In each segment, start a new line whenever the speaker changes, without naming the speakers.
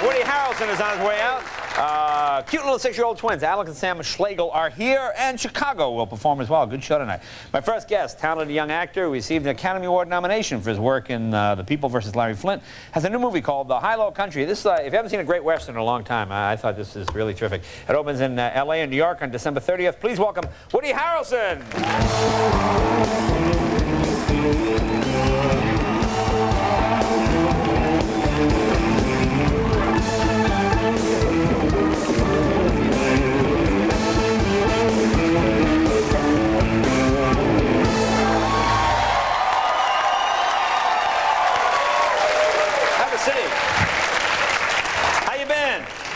Woody Harrelson is on his way out. Cute little 6-year-old twins, Alex and Sam Schlegel, are here, and Chicago will perform as well. Good show tonight. My first guest, talented young actor who received an Academy Award nomination for his work in The People vs. Larry Flint, has a new movie called The High-Low Country. This, if you haven't seen a great Western in a long time, I thought this is really terrific. It opens in L.A. and New York on December 30th. Please welcome Woody Harrelson.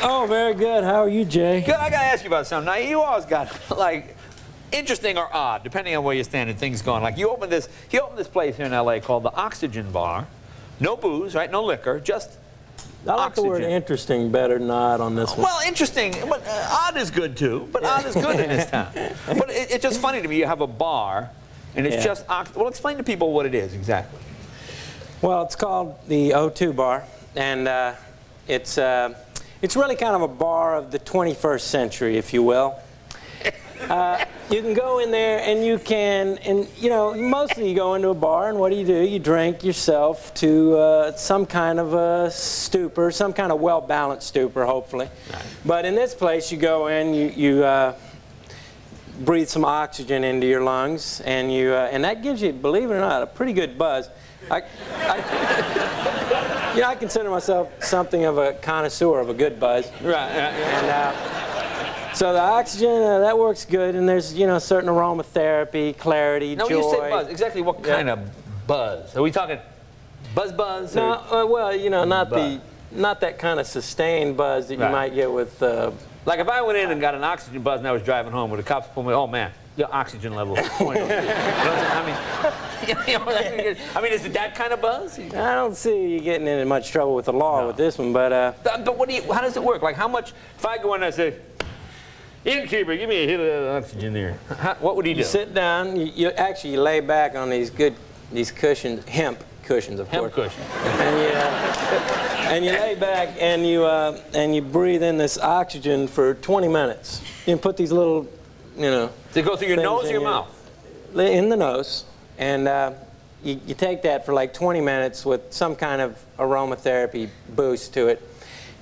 Oh, very good. How are you, Jay?
Good. I got to ask you about something. Now, you always got, like, interesting or odd, depending on where you stand and things going. Like, he opened this place here in L.A. called the Oxygen Bar. No booze, right? No liquor, just
I like
oxygen.
the word interesting better than odd on this one.
Well, interesting, but odd is good, too. But odd is good in this town. But it's just funny to me. You have a bar, and it's just well, explain to people what it is exactly.
Well, it's called the O2 Bar, and it's really kind of a bar of the 21st century, if you will. You can go in there and you can, and you know, mostly you go into a bar and what do? You drink yourself to some kind of a stupor, some kind of well-balanced stupor, hopefully. Right. But in this place, you go in, you breathe some oxygen into your lungs, and and that gives you, believe it or not, a pretty good buzz. You know, I consider myself something of a connoisseur of a good buzz.
Right.
And so the oxygen, that works good, and there's, you know, certain aromatherapy, clarity, joy.
Now, when you say buzz, exactly what kind of buzz? Are we talking buzz?
No, well, you know, not that kind of sustained buzz that you might get with.
Like if I went in and got an oxygen buzz and I was driving home, would the cops pull me? Oh man, your oxygen level is 20. I mean, is it that kind of buzz?
I don't see you getting into much trouble with the law with this one, but.
But what how does it work? Like how much? If I go in and I say, innkeeper, give me a hit of oxygen there. What would he do?
You sit down. You actually lay back on these cushions, hemp cushions, of course.
Hemp cushions.
And you lay back and you breathe in this oxygen for 20 minutes. You can put these little, you know.
Does it go through your nose or your mouth?
In the nose, and you take that for like 20 minutes with some kind of aromatherapy boost to it.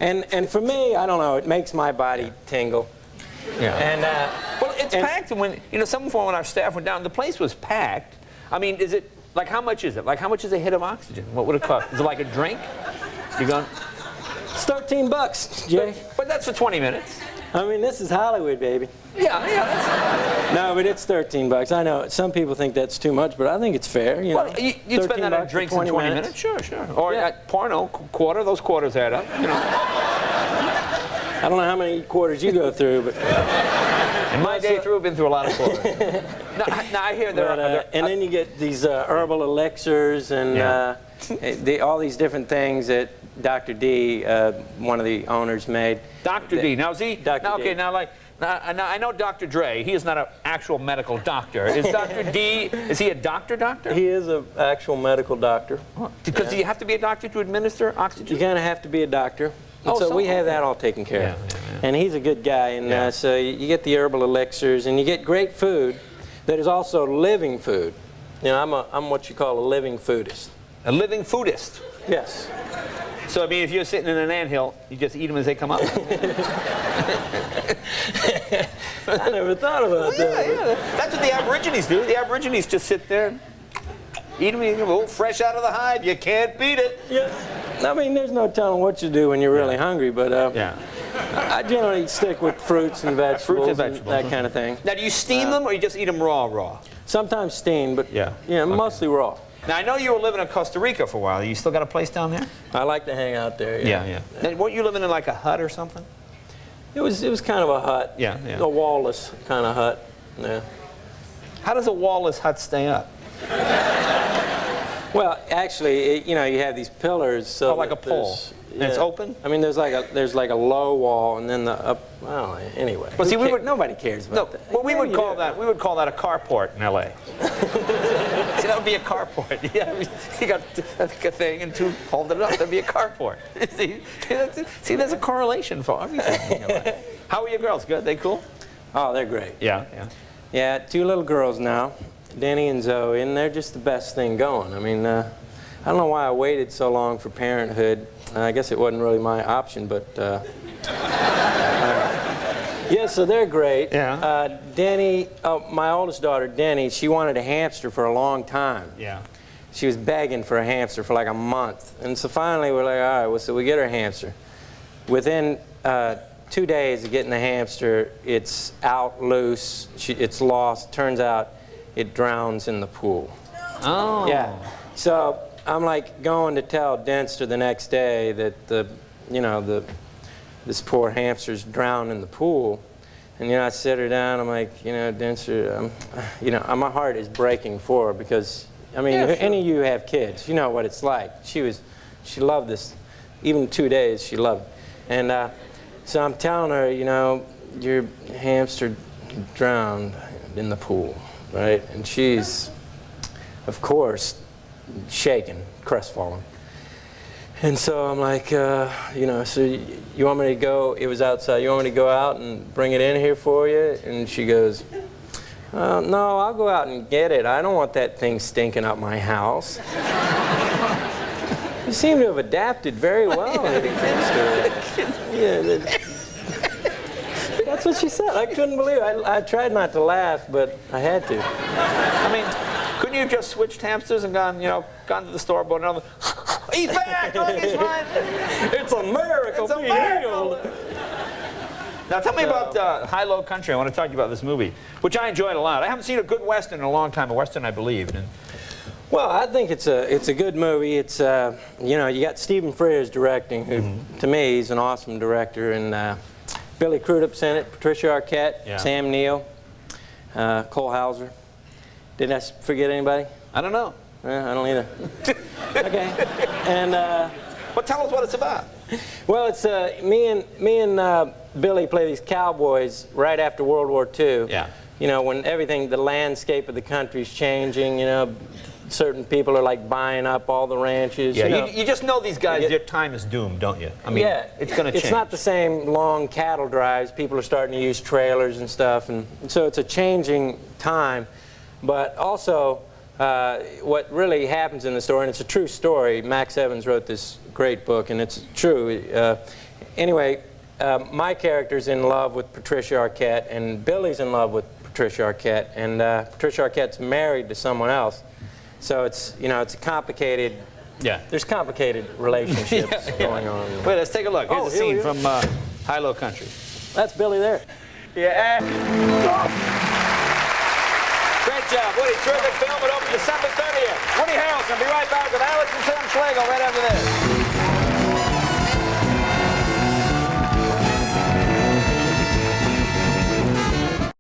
And for me, I don't know, it makes my body tingle.
Yeah.
And
well, it's packed. And when some from our staff went down, the place was packed. I mean, is it like how much is it? Like how much is a hit of oxygen? What would it cost? Is it like a drink? You going?
It's $13, Jay.
But that's for 20 minutes.
I mean, this is Hollywood, baby.
Yeah.
No, but it's $13. I know some people think that's too much, but I think it's fair. You know,
you'd spend that on drinks in 20 minutes. Sure. Or at porno, quarter. Those quarters add up. You know.
I don't know how many quarters you go through, but
in my day through, I've been through a lot of quarters. Now I hear
and then you get these herbal elixirs and all these different things that Dr. D, one of the owners, made.
Dr. D. Now, is he?
Dr. D.
Okay, now I know Dr. Dre. He is not an actual medical doctor. Is Dr. D, is he a doctor?
He is an actual medical doctor.
Because do you have to be a doctor to administer oxygen?
You kind of have to be a doctor. So we have that all taken care of. And he's a good guy. And so you get the herbal elixirs, and you get great food that is also living food. You know, I'm what you call a living foodist.
A living foodist?
Yes.
So, I mean, if you're sitting in an anthill, you just eat them as they come up?
I never thought about that.
Yeah. That's what the Aborigines do. The Aborigines just sit there, eat them, fresh out of the hide. You can't beat it.
Yeah. I mean, there's no telling what you do when you're really hungry, but I generally stick with fruits and vegetables, and that kind of thing.
Now, do you steam them or you just eat them raw?
Sometimes steamed, but mostly raw.
Now, I know you were living in Costa Rica for a while. You still got a place down there?
I like to hang out there,
yeah. Now, weren't you living in like a hut or something?
It was kind of a hut.
Yeah.
A wall-less kind of hut, yeah.
How does a wall-less hut stay up?
Well, actually, you know, you have these pillars. So
like a pole. And it's open?
I mean, there's like a low wall, and then the up. Well, anyway.
Well, see,
nobody cares about that.
Well, we would call that a carport in L.A. See, would be a carport. Yeah, you got a thing and two holding it up. That'd be a carport. See, there's a correlation for everything. How are your girls? Good? They cool?
Oh, they're great.
Yeah.
Yeah, 2 little girls now, Denny and Zoe, and they're just the best thing going. I mean, I don't know why I waited so long for parenthood. I guess it wasn't really my option, but yeah, so they're great.
Yeah.
Denny, my oldest daughter, Denny, she wanted a hamster for a long time.
Yeah.
She was begging for a hamster for like a month. And so finally we're like, all right, well, so we get her a hamster. Within 2 days of getting the hamster, it's out loose, it's lost. Turns out it drowns in the pool.
Oh.
Yeah. So I'm like going to tell Dempster the next day that this poor hamster's drowned in the pool. And I sit her down, I'm like, Dempster, my heart is breaking for her because, I mean, if any of you have kids, you know what it's like. She loved this, even 2 days she loved it. And so I'm telling her, your hamster drowned in the pool, right? And she's, of course, shaken, crestfallen. And so I'm like, so you want me to go, it was outside, you want me to go out and bring it in here for you? And she goes, no, I'll go out and get it. I don't want that thing stinking up my house. You seem to have adapted very well. That's what she said. I couldn't believe it. I tried not to laugh, but I had to.
I mean, couldn't you have just switched hamsters and gone to the store, bought another? He's back! Look, he's fine.
It's a miracle.
It's a miracle. Now tell me about High-Low Country. I want to talk to you about this movie, which I enjoyed a lot. I haven't seen a good Western in a long time, a Western, I believe.
Well, I think it's a good movie. It's you got Stephen Frears directing, who to me he's an awesome director, and Billy Crudup's in it, Patricia Arquette, Sam Neill, Cole Hauser. Did I forget anybody?
I don't know.
I don't either. Okay. And
well, tell us what it's about.
Well, it's me and Billy play these cowboys right after World War II.
Yeah.
When the landscape of the country's changing. Certain people are like buying up all the ranches.
Yeah, you just know these guys, their time is doomed, don't you? I mean, it's going to change.
It's not the same long cattle drives. People are starting to use trailers and stuff, and so it's a changing time. But also, what really happens in the story, and it's a true story. Max Evans wrote this great book, and it's true. Anyway, my character's in love with Patricia Arquette, and Billy's in love with Patricia Arquette, and Patricia Arquette's married to someone else. So it's it's a complicated. Yeah. There's complicated relationships going on.
Wait, let's take a look. Here's a scene from High-Low Country.
That's Billy there.
Yeah. Great job, Woody. Terrific film. It opens December 30th. Woody Harrelson. Be right back with Alex and Sam Schlegel right after this.